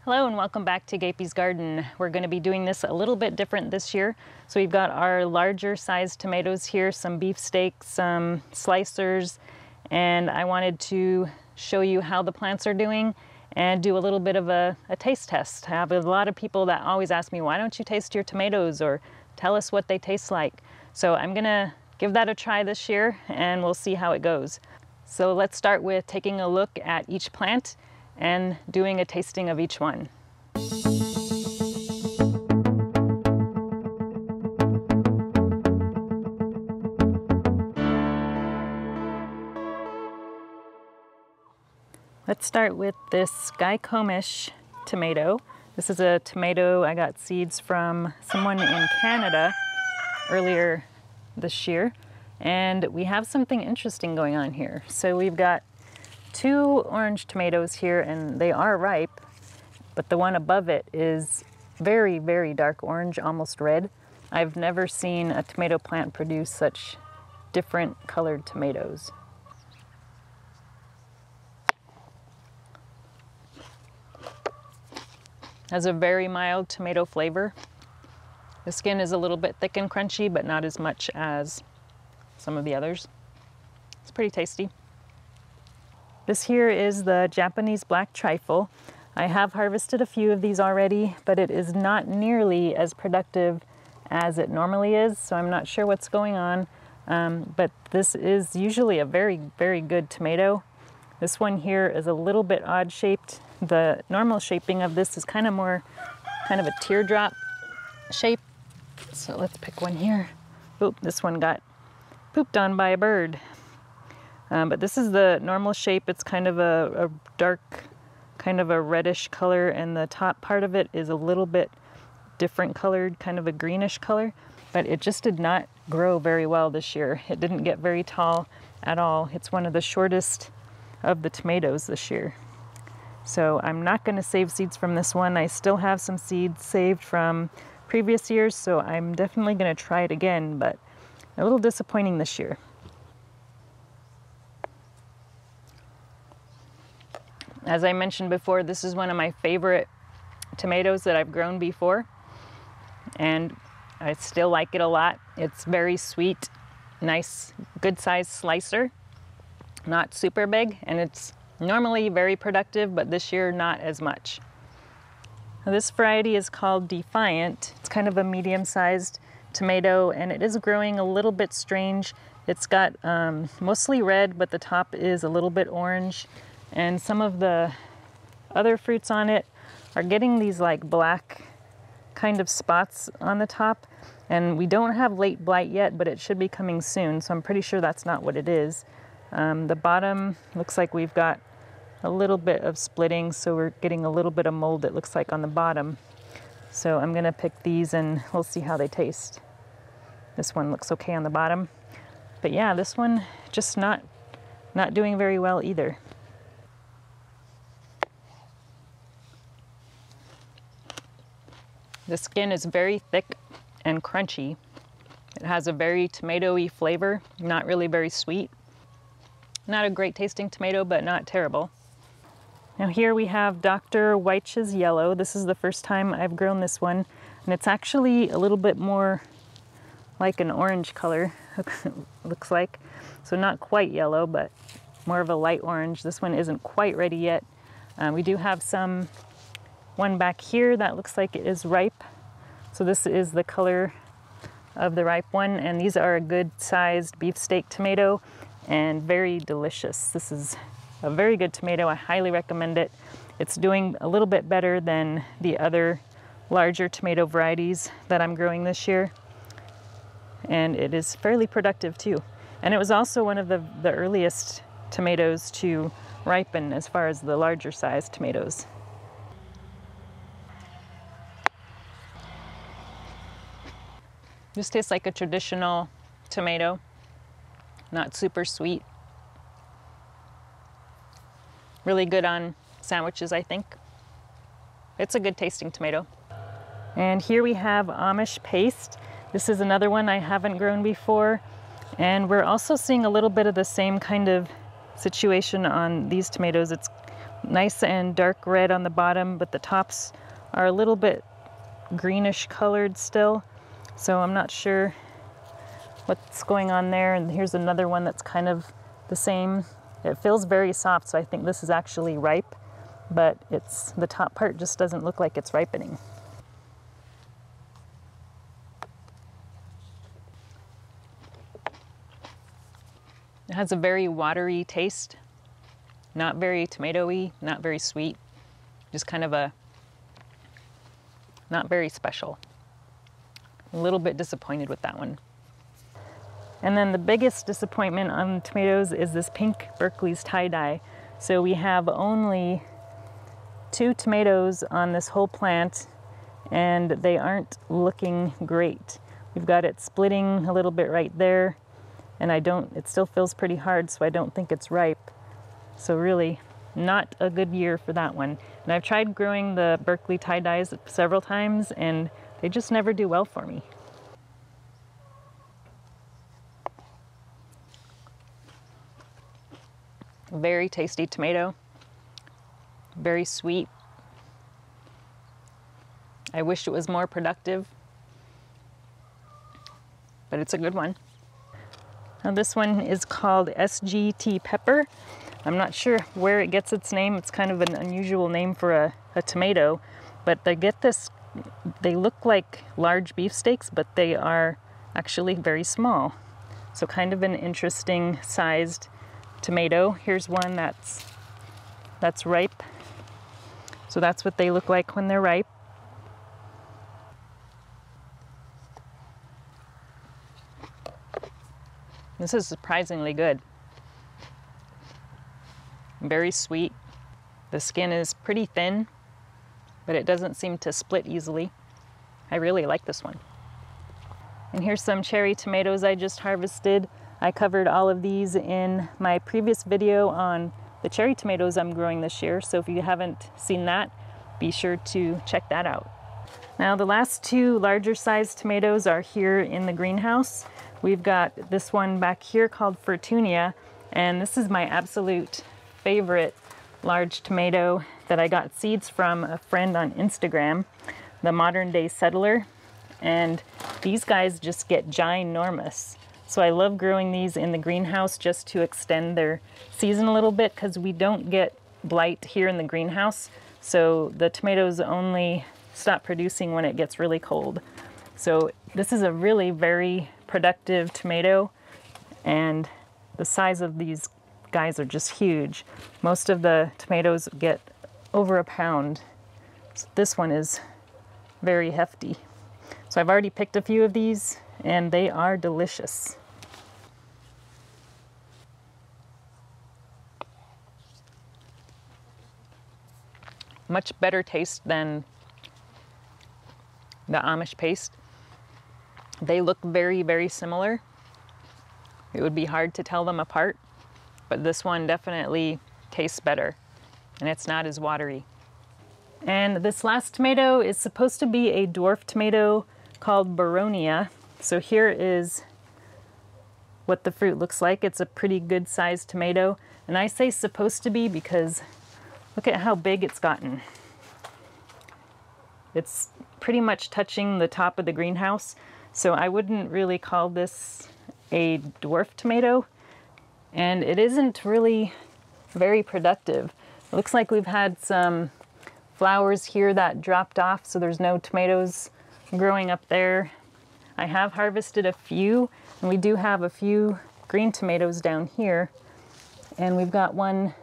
Hello and welcome back to Gapeys Garden. We're going to be doing this a little bit different this year. So we've got our larger sized tomatoes here, some beefsteaks, some slicers, and I wanted to show you how the plants are doing and do a little bit of a taste test. I have a lot of people that always ask me, why don't you taste your tomatoes or tell us what they taste like? So I'm going to give that a try this year and we'll see how it goes. So let's start with taking a look at each plant and doing a tasting of each one. Let's start with this Skykomish tomato. This is a tomato I got seeds from someone in Canada earlier this year, and we have something interesting going on here. So we've got two orange tomatoes here and they are ripe, but the one above it is very, very dark orange, almost red. I've never seen a tomato plant produce such different colored tomatoes. Has a very mild tomato flavor. The skin is a little bit thick and crunchy, but not as much as some of the others. It's pretty tasty. This here is the Japanese black trifle. I have harvested a few of these already, but it is not nearly as productive as it normally is, so I'm not sure what's going on. But this is usually a very, very good tomato. This one here is a little bit odd shaped. The normal shaping of this is kind of a teardrop shape. So let's pick one here. Oop, this one got pooped on by a bird. But this is the normal shape. It's kind of a dark, kind of a reddish color, and the top part of it is a little bit different colored, kind of a greenish color. But it just did not grow very well this year. It didn't get very tall at all. It's one of the shortest of the tomatoes this year. So I'm not going to save seeds from this one. I still have some seeds saved from previous years, so I'm definitely going to try it again, but a little disappointing this year. As I mentioned before, this is one of my favorite tomatoes that I've grown before, and I still like it a lot. It's very sweet, nice, good sized slicer, not super big, and it's normally very productive, but this year not as much. Now, this variety is called Defiant. It's kind of a medium-sized tomato, and it is growing a little bit strange. It's got mostly red, but the top is a little bit orange. And some of the other fruits on it are getting these like black kind of spots on the top. And we don't have late blight yet, but it should be coming soon. So I'm pretty sure that's not what it is. The bottom looks like we've got a little bit of splitting. So we're getting a little bit of mold, it looks like, on the bottom. So I'm gonna pick these and we'll see how they taste. This one looks okay on the bottom. But yeah, this one just not doing very well either. The skin is very thick and crunchy. It has a very tomatoey flavor, not really very sweet. Not a great tasting tomato, but not terrible. Now here we have Dr. Wyche's yellow. This is the first time I've grown this one, and it's actually a little bit more like an orange color, looks like. So not quite yellow, but more of a light orange. This one isn't quite ready yet. We do have one back here that looks like it is ripe. So this is the color of the ripe one, and these are a good sized beefsteak tomato and very delicious. This is a very good tomato. I highly recommend it. It's doing a little bit better than the other larger tomato varieties that I'm growing this year, and it is fairly productive too. And it was also one of the earliest tomatoes to ripen as far as the larger sized tomatoes. This tastes like a traditional tomato, not super sweet. Really good on sandwiches, I think. It's a good tasting tomato. And here we have Amish Paste. This is another one I haven't grown before. And we're also seeing a little bit of the same kind of situation on these tomatoes. It's Nice and dark red on the bottom, but the tops are a little bit greenish colored still. So I'm not sure what's going on there. And here's another one that's kind of the same. It feels very soft, so I think this is actually ripe, but the top part just doesn't look like it's ripening. It has a very watery taste, not very tomatoey, not very sweet, just kind of not very special. A little bit disappointed with that one. And then the biggest disappointment on tomatoes is this pink Berkeley's Tie Dye. So we have only 2 tomatoes on this whole plant, and they aren't looking great. We've got it splitting a little bit right there, and it still feels pretty hard, so I don't think it's ripe. So really not a good year for that one. And I've tried growing the Berkeley Tie Dyes several times, and they just never do well for me. Very tasty tomato, very sweet. I wish it was more productive, but it's a good one. Now this one is called SGT Pepper. I'm not sure where it gets its name. It's kind of an unusual name for a tomato, but they look like large beefsteaks, but they are actually very small. So kind of an interesting sized tomato. Here's one that's ripe. So that's what they look like when they're ripe. This is surprisingly good. Very sweet. The skin is pretty thin, but it doesn't seem to split easily. I really like this one. And here's some cherry tomatoes I just harvested. I covered all of these in my previous video on the cherry tomatoes I'm growing this year. So if you haven't seen that, be sure to check that out. Now the last 2 larger sized tomatoes are here in the greenhouse. We've got this one back here called Fertunia, and this is my absolute favorite large tomato that I got seeds from a friend on Instagram, the Modern Day Settler. And these guys just get ginormous. So I love growing these in the greenhouse just to extend their season a little bit, because we don't get blight here in the greenhouse. So the tomatoes only stop producing when it gets really cold. So this is a really very productive tomato, and the size of these guys are just huge. Most of the tomatoes get over a pound. So this one is very hefty. So I've already picked a few of these, and they are delicious. Much better taste than the Amish Paste. They look very, very similar. It would be hard to tell them apart, but this one definitely tastes better, and it's not as watery. And this last tomato is supposed to be a dwarf tomato called Boronia. So here is what the fruit looks like. It's a pretty good sized tomato, and I say supposed to be because look at how big it's gotten. It's pretty much touching the top of the greenhouse, so I wouldn't really call this a dwarf tomato, and it isn't really very productive. It looks like we've had some flowers here that dropped off, so there's no tomatoes growing up there. I have harvested a few, and we do have a few green tomatoes down here, and we've got one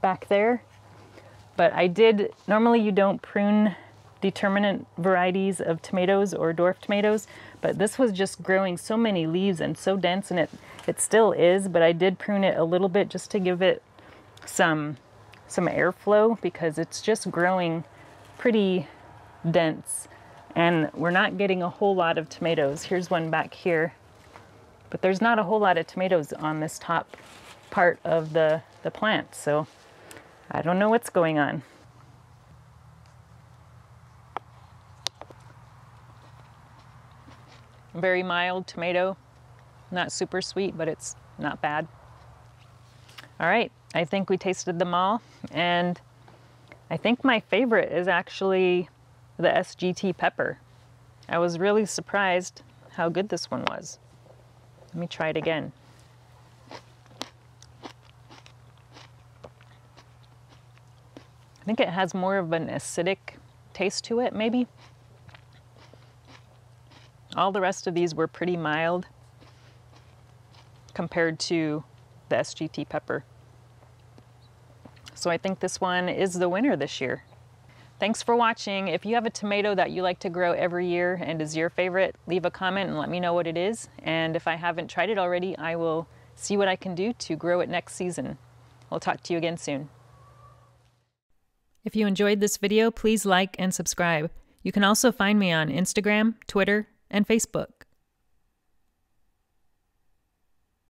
back there. But normally you don't prune determinate varieties of tomatoes or dwarf tomatoes, but this was just growing so many leaves and so dense, and it still is, but I did prune it a little bit just to give it some airflow, because it's just growing pretty dense, and we're not getting a whole lot of tomatoes. Here's one back here, but there's not a whole lot of tomatoes on this top part of the plant, so I don't know what's going on. Very mild tomato, not super sweet, but it's not bad. All right, I think we tasted them all, and I think my favorite is actually the SGT Pepper. I was really surprised how good this one was. Let me try it again. I think it has more of an acidic taste to it, maybe. All the rest of these were pretty mild compared to the SGT Pepper. So I think this one is the winner this year. Thanks for watching. If you have a tomato that you like to grow every year and is your favorite, leave a comment and let me know what it is. And if I haven't tried it already, I will see what I can do to grow it next season. I'll talk to you again soon. If you enjoyed this video, please like and subscribe. You can also find me on Instagram, Twitter, and Facebook.